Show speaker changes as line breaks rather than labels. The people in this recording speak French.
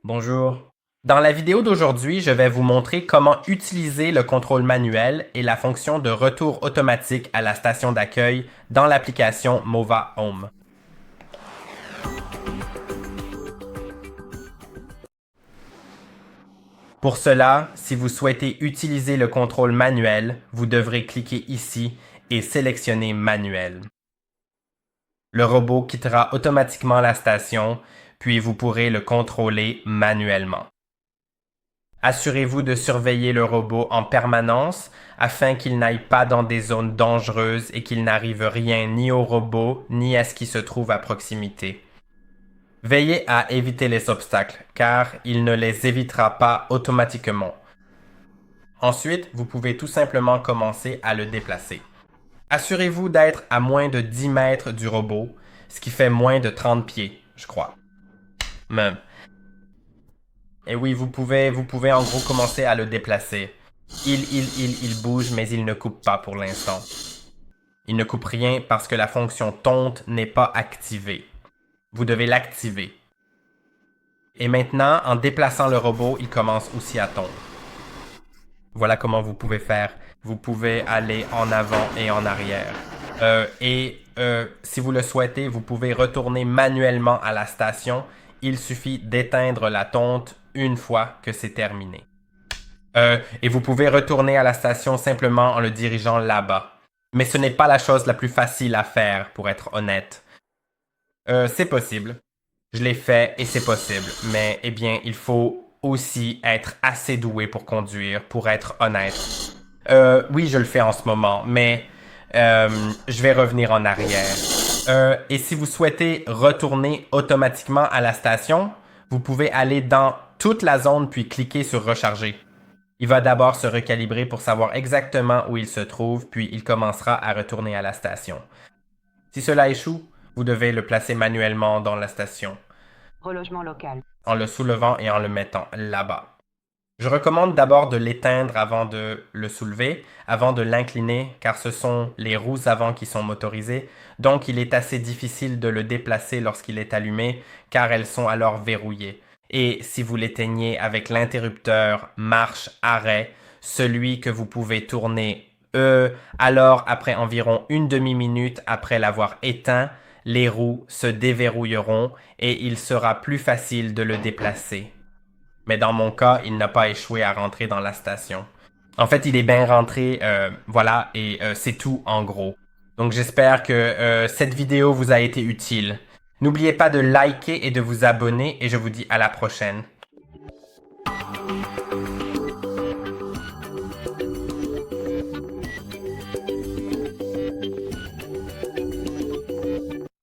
Bonjour. Dans la vidéo d'aujourd'hui, je vais vous montrer comment utiliser le contrôle manuel et la fonction de retour automatique à la station d'accueil dans l'application Mova Home. Pour cela, si vous souhaitez utiliser le contrôle manuel, vous devrez cliquer ici et sélectionner Manuel. Le robot quittera automatiquement la station, puis vous pourrez le contrôler manuellement. Assurez-vous de surveiller le robot en permanence afin qu'il n'aille pas dans des zones dangereuses et qu'il n'arrive rien ni au robot ni à ce qui se trouve à proximité. Veillez à éviter les obstacles car il ne les évitera pas automatiquement. Ensuite, vous pouvez tout simplement commencer à le déplacer. Assurez-vous d'être à moins de 10 mètres du robot, ce qui fait moins de 30 pieds, je crois. Même. Et oui, vous pouvez en gros commencer à le déplacer. Il bouge, mais il ne coupe pas pour l'instant. Il ne coupe rien parce que la fonction tonte n'est pas activée. Vous devez l'activer. Et maintenant, en déplaçant le robot, il commence aussi à tondre. Voilà comment vous pouvez faire. Vous pouvez aller en avant et en arrière. Si vous le souhaitez, vous pouvez retourner manuellement à la station. Il suffit d'éteindre la tonte une fois que c'est terminé. Et vous pouvez retourner à la station simplement en le dirigeant là-bas. Mais ce n'est pas la chose la plus facile à faire, pour être honnête. C'est possible. Je l'ai fait et c'est possible. Mais, eh bien, il faut aussi être assez doué pour conduire, pour être honnête. Oui, je le fais en ce moment, mais je vais revenir en arrière. Et si vous souhaitez retourner automatiquement à la station, vous pouvez aller dans toute la zone puis cliquer sur recharger. Il va d'abord se recalibrer pour savoir exactement où il se trouve, puis il commencera à retourner à la station. Si cela échoue, vous devez le placer manuellement dans la station.
Relogement local.
En le soulevant et en le mettant là-bas. Je recommande d'abord de l'éteindre avant de le soulever, avant de l'incliner, car ce sont les roues avant qui sont motorisées, donc il est assez difficile de le déplacer lorsqu'il est allumé, car elles sont alors verrouillées. Et si vous l'éteignez avec l'interrupteur marche-arrêt, celui que vous pouvez tourner alors après environ une demi-minute après l'avoir éteint, les roues se déverrouilleront et il sera plus facile de le déplacer. Mais dans mon cas, il n'a pas échoué à rentrer dans la station. En fait, il est bien rentré, voilà, et c'est tout en gros. Donc j'espère que cette vidéo vous a été utile. N'oubliez pas de liker et de vous abonner et je vous dis à la prochaine.